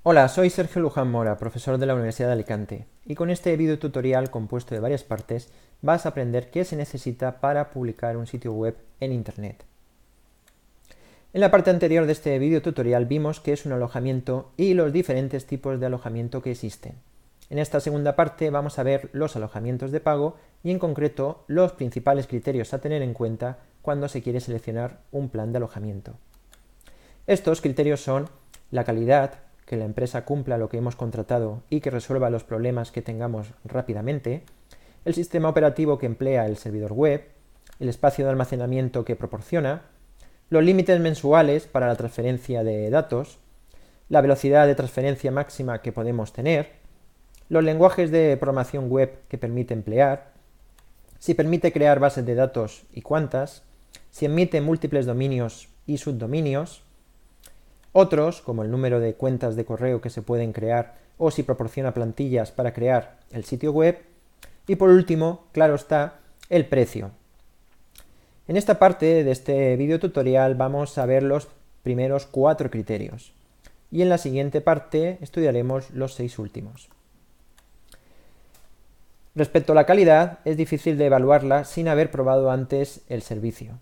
Hola, soy Sergio Luján Mora, profesor de la Universidad de Alicante, y con este video tutorial compuesto de varias partes vas a aprender qué se necesita para publicar un sitio web en Internet. En la parte anterior de este video tutorial vimos qué es un alojamiento y los diferentes tipos de alojamiento que existen. En esta segunda parte vamos a ver los alojamientos de pago y en concreto los principales criterios a tener en cuenta cuando se quiere seleccionar un plan de alojamiento. Estos criterios son la calidad, que la empresa cumpla lo que hemos contratado y que resuelva los problemas que tengamos rápidamente, el sistema operativo que emplea el servidor web, el espacio de almacenamiento que proporciona, los límites mensuales para la transferencia de datos, la velocidad de transferencia máxima que podemos tener, los lenguajes de programación web que permite emplear, si permite crear bases de datos y cuántas, si emite múltiples dominios y subdominios, otros, como el número de cuentas de correo que se pueden crear o si proporciona plantillas para crear el sitio web. Y por último, claro está, el precio. En esta parte de este video tutorial vamos a ver los primeros 4 criterios. Y en la siguiente parte estudiaremos los 6 últimos. Respecto a la calidad, es difícil de evaluarla sin haber probado antes el servicio.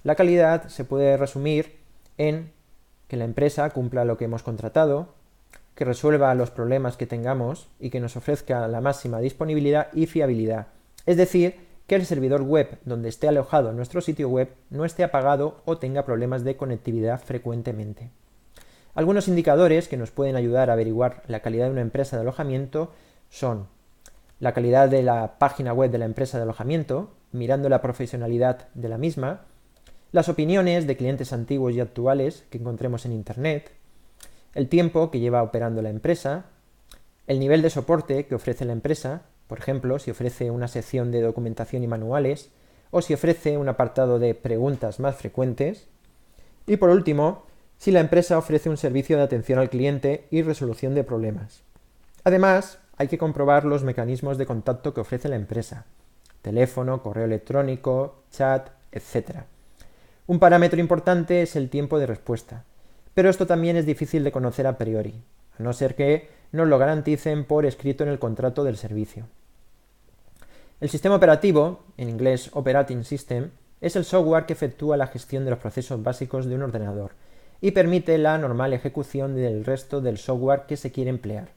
La calidad se puede resumir en que la empresa cumpla lo que hemos contratado, que resuelva los problemas que tengamos y que nos ofrezca la máxima disponibilidad y fiabilidad. Es decir, que el servidor web donde esté alojado nuestro sitio web no esté apagado o tenga problemas de conectividad frecuentemente. Algunos indicadores que nos pueden ayudar a averiguar la calidad de una empresa de alojamiento son la calidad de la página web de la empresa de alojamiento, mirando la profesionalidad de la misma, las opiniones de clientes antiguos y actuales que encontremos en Internet, el tiempo que lleva operando la empresa, el nivel de soporte que ofrece la empresa, por ejemplo, si ofrece una sección de documentación y manuales, o si ofrece un apartado de preguntas más frecuentes, y por último, si la empresa ofrece un servicio de atención al cliente y resolución de problemas. Además, hay que comprobar los mecanismos de contacto que ofrece la empresa: teléfono, correo electrónico, chat, etc. Un parámetro importante es el tiempo de respuesta, pero esto también es difícil de conocer a priori, a no ser que nos lo garanticen por escrito en el contrato del servicio. El sistema operativo, en inglés Operating System, es el software que efectúa la gestión de los procesos básicos de un ordenador y permite la normal ejecución del resto del software que se quiere emplear.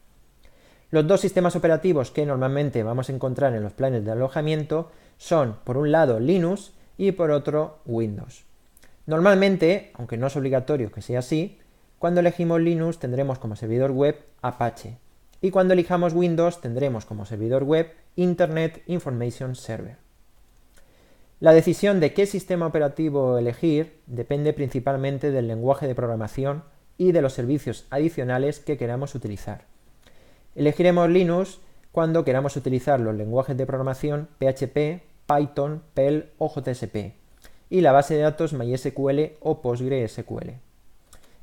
Los dos sistemas operativos que normalmente vamos a encontrar en los planes de alojamiento son, por un lado, Linux y por otro, Windows. Normalmente, aunque no es obligatorio que sea así, cuando elegimos Linux tendremos como servidor web Apache y cuando elijamos Windows tendremos como servidor web Internet Information Server. La decisión de qué sistema operativo elegir depende principalmente del lenguaje de programación y de los servicios adicionales que queramos utilizar. Elegiremos Linux cuando queramos utilizar los lenguajes de programación PHP, Python, Perl o JSP y la base de datos MySQL o PostgreSQL.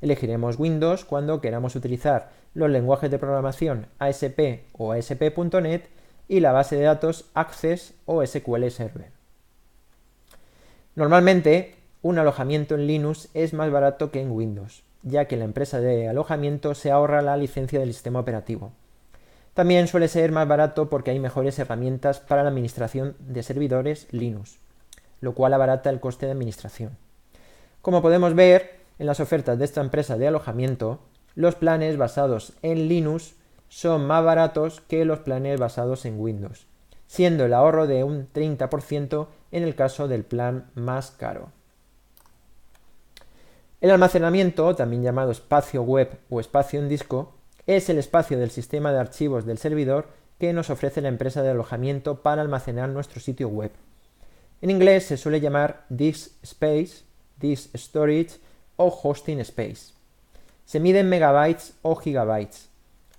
Elegiremos Windows cuando queramos utilizar los lenguajes de programación ASP o ASP.NET y la base de datos Access o SQL Server. Normalmente, un alojamiento en Linux es más barato que en Windows, ya que la empresa de alojamiento se ahorra la licencia del sistema operativo. También suele ser más barato porque hay mejores herramientas para la administración de servidores Linux, lo cual abarata el coste de administración. Como podemos ver en las ofertas de esta empresa de alojamiento, los planes basados en Linux son más baratos que los planes basados en Windows, siendo el ahorro de un 30% en el caso del plan más caro. El almacenamiento, también llamado espacio web o espacio en disco, es el espacio del sistema de archivos del servidor que nos ofrece la empresa de alojamiento para almacenar nuestro sitio web. En inglés se suele llamar disk space, disk storage o hosting space. Se mide en megabytes o gigabytes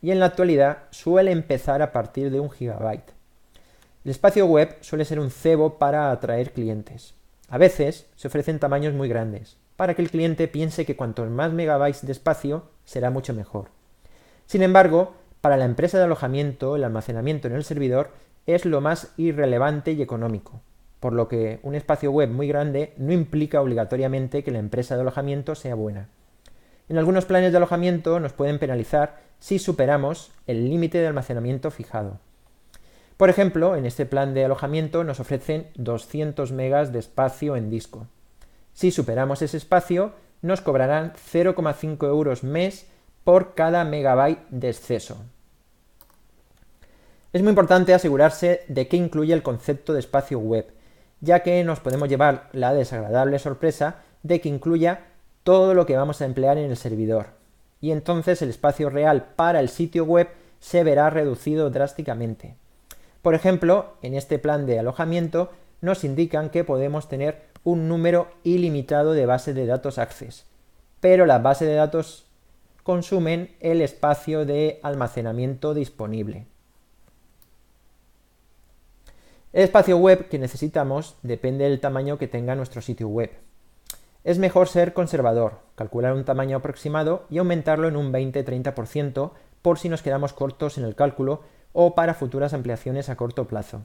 y en la actualidad suele empezar a partir de 1 gigabyte. El espacio web suele ser un cebo para atraer clientes. A veces se ofrecen tamaños muy grandes, para que el cliente piense que cuantos más megabytes de espacio será mucho mejor. Sin embargo, para la empresa de alojamiento, el almacenamiento en el servidor es lo más irrelevante y económico, por lo que un espacio web muy grande no implica obligatoriamente que la empresa de alojamiento sea buena. En algunos planes de alojamiento nos pueden penalizar si superamos el límite de almacenamiento fijado. Por ejemplo, en este plan de alojamiento nos ofrecen 200 megas de espacio en disco. Si superamos ese espacio, nos cobrarán 0,5 euros mes por cada megabyte de exceso. Es muy importante asegurarse de que incluye el concepto de espacio web, ya que nos podemos llevar la desagradable sorpresa de que incluya todo lo que vamos a emplear en el servidor, y entonces el espacio real para el sitio web se verá reducido drásticamente. Por ejemplo, en este plan de alojamiento nos indican que podemos tener un número ilimitado de bases de datos Access, pero las bases de datos consumen el espacio de almacenamiento disponible. El espacio web que necesitamos depende del tamaño que tenga nuestro sitio web. Es mejor ser conservador, calcular un tamaño aproximado y aumentarlo en un 20-30% por si nos quedamos cortos en el cálculo o para futuras ampliaciones a corto plazo.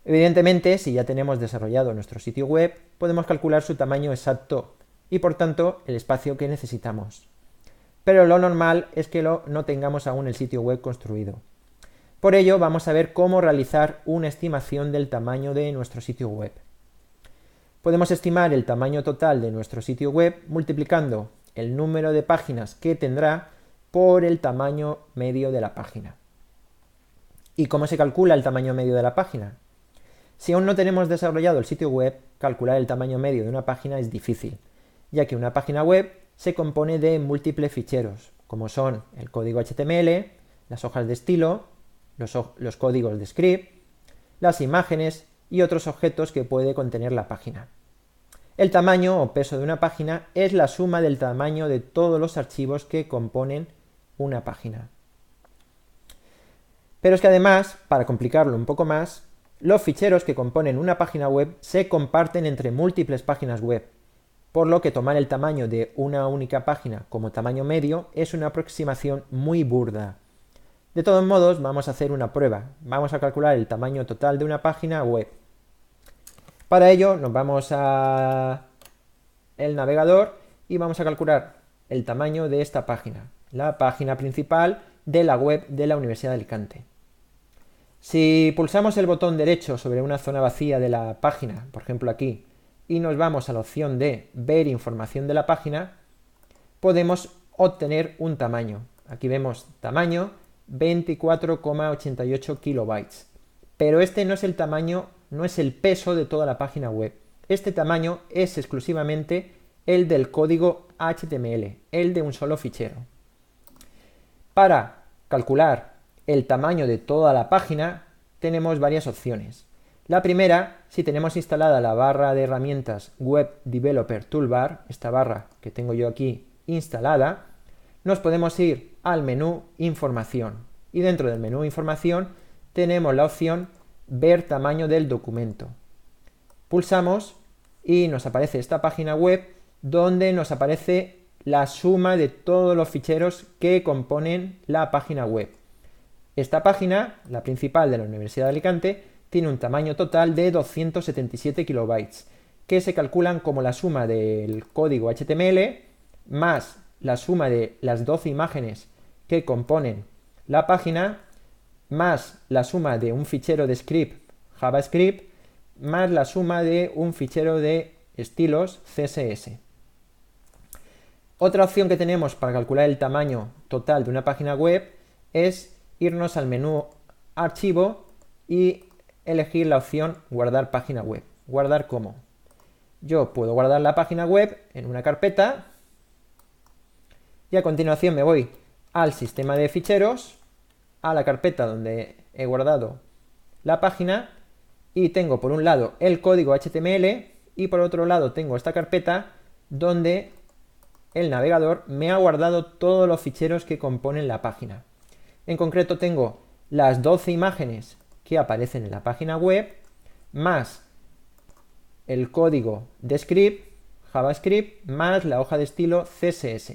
Evidentemente, si ya tenemos desarrollado nuestro sitio web, podemos calcular su tamaño exacto y por tanto el espacio que necesitamos. Pero lo normal es que no tengamos aún el sitio web construido. Por ello vamos a ver cómo realizar una estimación del tamaño de nuestro sitio web. Podemos estimar el tamaño total de nuestro sitio web multiplicando el número de páginas que tendrá por el tamaño medio de la página. ¿Y cómo se calcula el tamaño medio de la página? Si aún no tenemos desarrollado el sitio web, calcular el tamaño medio de una página es difícil, ya que una página web se compone de múltiples ficheros, como son el código HTML, las hojas de estilo, los códigos de script, las imágenes y otros objetos que puede contener la página. El tamaño o peso de una página es la suma del tamaño de todos los archivos que componen una página. Pero es que además, para complicarlo un poco más, los ficheros que componen una página web se comparten entre múltiples páginas web, por lo que tomar el tamaño de una única página como tamaño medio es una aproximación muy burda. De todos modos, vamos a hacer una prueba. Vamos a calcular el tamaño total de una página web. Para ello, nos vamos a el navegador y vamos a calcular el tamaño de esta página, la página principal de la web de la Universidad de Alicante. Si pulsamos el botón derecho sobre una zona vacía de la página, por ejemplo aquí, y nos vamos a la opción de ver información de la página, podemos obtener un tamaño. Aquí vemos tamaño 24,88 kilobytes. Pero este no es el tamaño, no es el peso de toda la página web. Este tamaño es exclusivamente el del código HTML, el de un solo fichero. Para calcular el tamaño de toda la página tenemos varias opciones. La primera, si tenemos instalada la barra de herramientas Web Developer Toolbar, esta barra que tengo yo aquí instalada, nos podemos ir al menú Información y dentro del menú Información tenemos la opción Ver tamaño del documento. Pulsamos y nos aparece esta página web donde nos aparece la suma de todos los ficheros que componen la página web. Esta página, la principal de la Universidad de Alicante, tiene un tamaño total de 277 kilobytes, que se calculan como la suma del código HTML más la suma de las 12 imágenes que componen la página, más la suma de un fichero de script JavaScript, más la suma de un fichero de estilos CSS. Otra opción que tenemos para calcular el tamaño total de una página web es irnos al menú Archivo y elegir la opción Guardar página web. ¿Guardar cómo? Yo puedo guardar la página web en una carpeta y a continuación me voy al sistema de ficheros, a la carpeta donde he guardado la página y tengo por un lado el código HTML y por otro lado tengo esta carpeta donde el navegador me ha guardado todos los ficheros que componen la página. En concreto tengo las 12 imágenes que aparecen en la página web más el código de script JavaScript más la hoja de estilo CSS.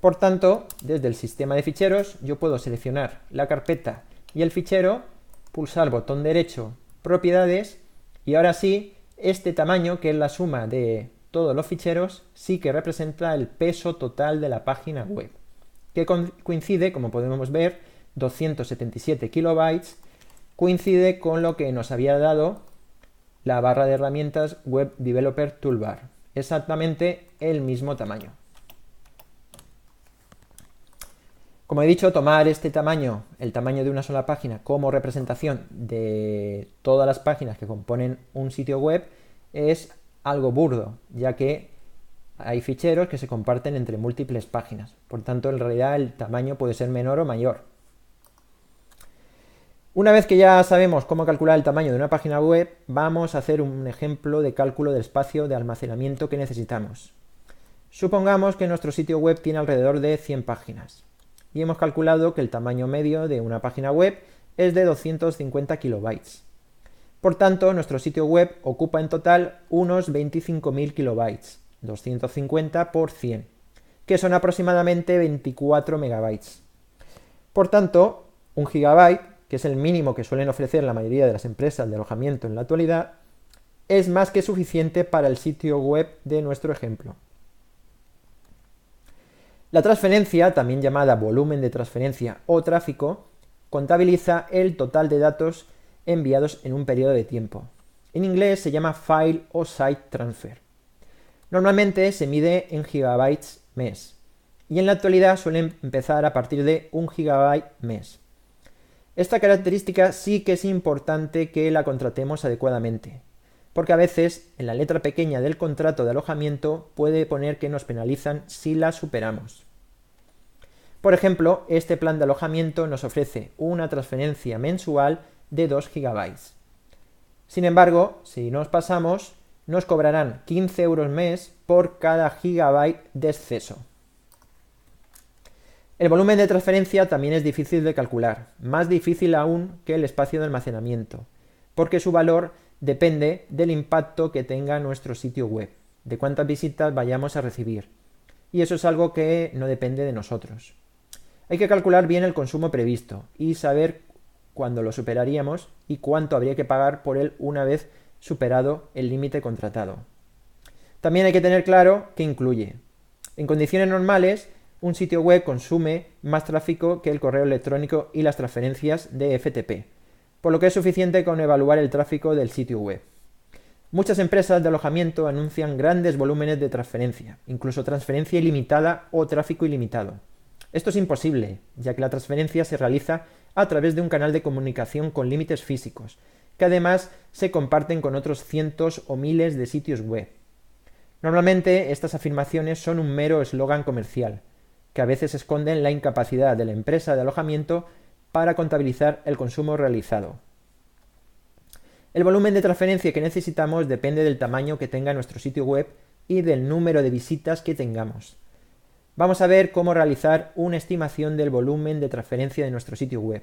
Por tanto, desde el sistema de ficheros yo puedo seleccionar la carpeta y el fichero, pulsar botón derecho propiedades y ahora sí este tamaño, que es la suma de todos los ficheros, sí que representa el peso total de la página web, que coincide, como podemos ver, 277 kilobytes, coincide con lo que nos había dado la barra de herramientas Web Developer Toolbar, exactamente el mismo tamaño. Como he dicho, tomar este tamaño, el tamaño de una sola página, como representación de todas las páginas que componen un sitio web es algo burdo, ya que hay ficheros que se comparten entre múltiples páginas. Por tanto, en realidad el tamaño puede ser menor o mayor. Una vez que ya sabemos cómo calcular el tamaño de una página web, vamos a hacer un ejemplo de cálculo del espacio de almacenamiento que necesitamos. Supongamos que nuestro sitio web tiene alrededor de 100 páginas. Y hemos calculado que el tamaño medio de una página web es de 250 kilobytes. Por tanto, nuestro sitio web ocupa en total unos 25.000 kilobytes, 250 por 100, que son aproximadamente 24 megabytes. Por tanto, un gigabyte, que es el mínimo que suelen ofrecer la mayoría de las empresas de alojamiento en la actualidad, es más que suficiente para el sitio web de nuestro ejemplo. La transferencia, también llamada volumen de transferencia o tráfico, contabiliza el total de datos enviados en un periodo de tiempo. En inglés se llama File o Site Transfer. Normalmente se mide en gigabytes mes y en la actualidad suelen empezar a partir de 1 gigabyte mes. Esta característica sí que es importante que la contratemos adecuadamente, porque a veces en la letra pequeña del contrato de alojamiento puede poner que nos penalizan si la superamos. Por ejemplo, este plan de alojamiento nos ofrece una transferencia mensual de 2 GB. Sin embargo, si nos pasamos, nos cobrarán 15 euros mes por cada gigabyte de exceso. El volumen de transferencia también es difícil de calcular, más difícil aún que el espacio de almacenamiento, porque su valor depende del impacto que tenga nuestro sitio web, de cuántas visitas vayamos a recibir, y eso es algo que no depende de nosotros. Hay que calcular bien el consumo previsto y saber cuándo lo superaríamos y cuánto habría que pagar por él una vez superado el límite contratado. También hay que tener claro qué incluye. En condiciones normales, un sitio web consume más tráfico que el correo electrónico y las transferencias de FTP, por lo que es suficiente con evaluar el tráfico del sitio web. Muchas empresas de alojamiento anuncian grandes volúmenes de transferencia, incluso transferencia ilimitada o tráfico ilimitado. Esto es imposible, ya que la transferencia se realiza a través de un canal de comunicación con límites físicos, que además se comparten con otros cientos o miles de sitios web. Normalmente estas afirmaciones son un mero eslogan comercial, que a veces esconden la incapacidad de la empresa de alojamiento para contabilizar el consumo realizado. El volumen de transferencia que necesitamos depende del tamaño que tenga nuestro sitio web y del número de visitas que tengamos. Vamos a ver cómo realizar una estimación del volumen de transferencia de nuestro sitio web.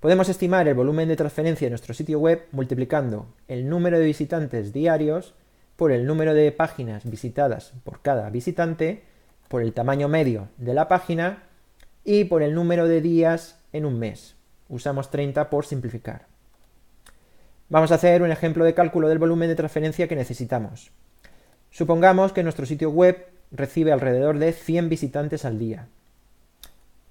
Podemos estimar el volumen de transferencia de nuestro sitio web multiplicando el número de visitantes diarios por el número de páginas visitadas por cada visitante, por el tamaño medio de la página y por el número de días en un mes. Usamos 30 por simplificar. Vamos a hacer un ejemplo de cálculo del volumen de transferencia que necesitamos. Supongamos que nuestro sitio web recibe alrededor de 100 visitantes al día.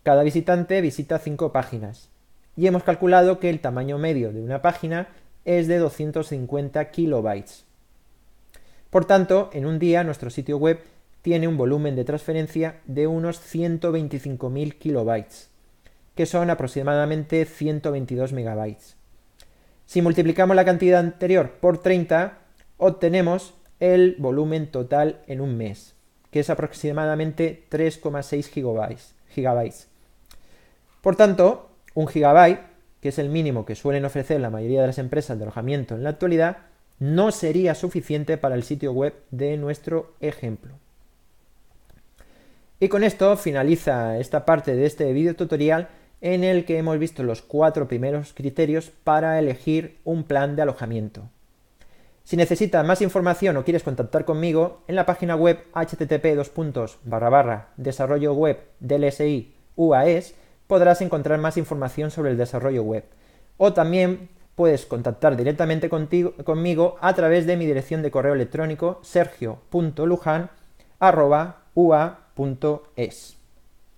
Cada visitante visita 5 páginas y hemos calculado que el tamaño medio de una página es de 250 kilobytes. Por tanto, en un día nuestro sitio web tiene un volumen de transferencia de unos 125.000 kilobytes, que son aproximadamente 122 megabytes. Si multiplicamos la cantidad anterior por 30, obtenemos el volumen total en un mes, que es aproximadamente 3,6 gigabytes. Por tanto, un gigabyte, que es el mínimo que suelen ofrecer la mayoría de las empresas de alojamiento en la actualidad, no sería suficiente para el sitio web de nuestro ejemplo. Y con esto finaliza esta parte de este video tutorial en el que hemos visto los 4 primeros criterios para elegir un plan de alojamiento. Si necesitas más información o quieres contactar conmigo, en la página web http://desarrollo web DLSI UAS podrás encontrar más información sobre el desarrollo web. O también puedes contactar directamente conmigo a través de mi dirección de correo electrónico sergio.lujan@ua.es.